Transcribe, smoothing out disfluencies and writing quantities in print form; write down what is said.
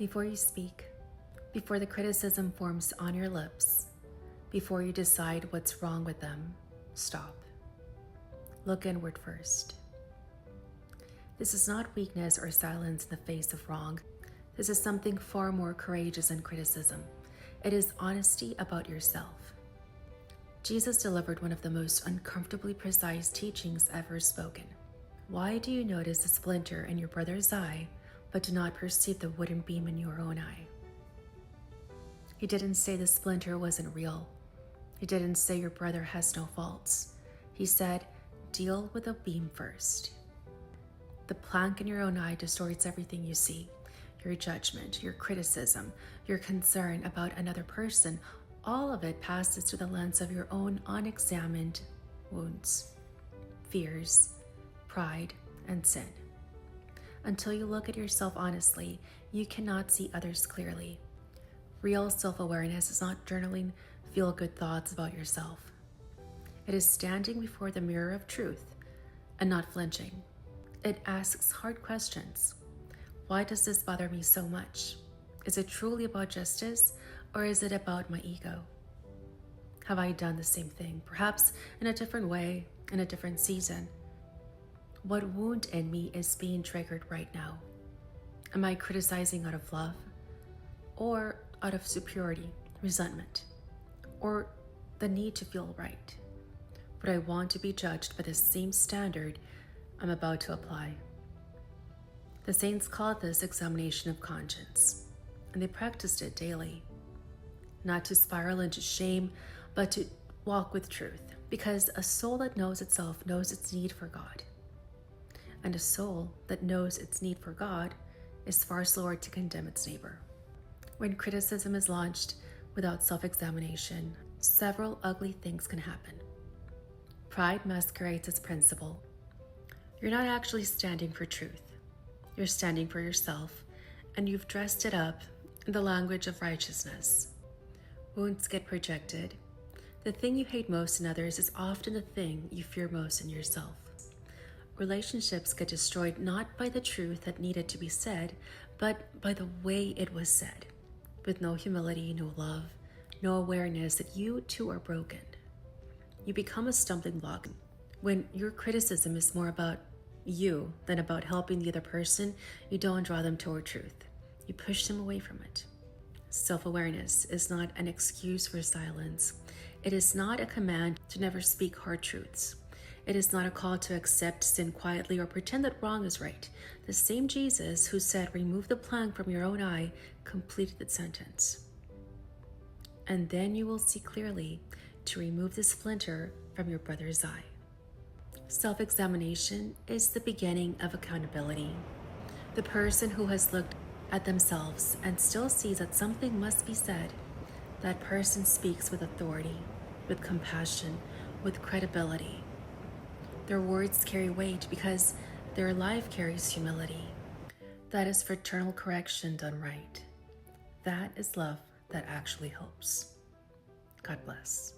Before you speak, before the criticism forms on your lips, before you decide what's wrong with them, stop. Look inward first. This is not weakness or silence in the face of wrong. This is something far more courageous than criticism. It is honesty about yourself. Jesus delivered one of the most uncomfortably precise teachings ever spoken. Why do you notice a splinter in your brother's eye, but do not perceive the wooden beam in your own eye? He didn't say the splinter wasn't real. He didn't say your brother has no faults. He said, deal with the beam first. The plank in your own eye distorts everything you see. Your judgment, your criticism, your concern about another person, all of it passes through the lens of your own unexamined wounds, fears, pride, and sin. Until you look at yourself honestly, you cannot see others clearly. Real self-awareness is not journaling feel-good thoughts about yourself. It is standing before the mirror of truth and not flinching. It asks hard questions. Why does this bother me so much? Is it truly about justice, or is it about my ego? Have I done the same thing, perhaps in a different way, in a different season? What wound in me is being triggered right now? Am I criticizing out of love, or out of superiority, resentment, or the need to feel right? Would I want to be judged by the same standard I'm about to apply? The saints called this examination of conscience, and they practiced it daily. Not to spiral into shame, but to walk with truth, because a soul that knows itself knows its need for God. And a soul that knows its need for God is far slower to condemn its neighbor. When criticism is launched without self-examination, several ugly things can happen. Pride masquerades as principle. You're not actually standing for truth. You're standing for yourself, and you've dressed it up in the language of righteousness. Wounds get projected. The thing you hate most in others is often the thing you fear most in yourself. Relationships get destroyed not by the truth that needed to be said, but by the way it was said, with no humility, no love, no awareness that you too are broken. You become a stumbling block when your criticism is more about you than about helping the other person. You don't draw them toward truth. You push them away from it. Self-awareness is not an excuse for silence. It is not a command to never speak hard truths. It is not a call to accept sin quietly or pretend that wrong is right. The same Jesus who said, remove the plank from your own eye, completed the sentence. And then you will see clearly to remove the splinter from your brother's eye. Self-examination is the beginning of accountability. The person who has looked at themselves and still sees that something must be said, that person speaks with authority, with compassion, with credibility. Their words carry weight because their life carries humility. That is fraternal correction done right. That is love that actually helps. God bless.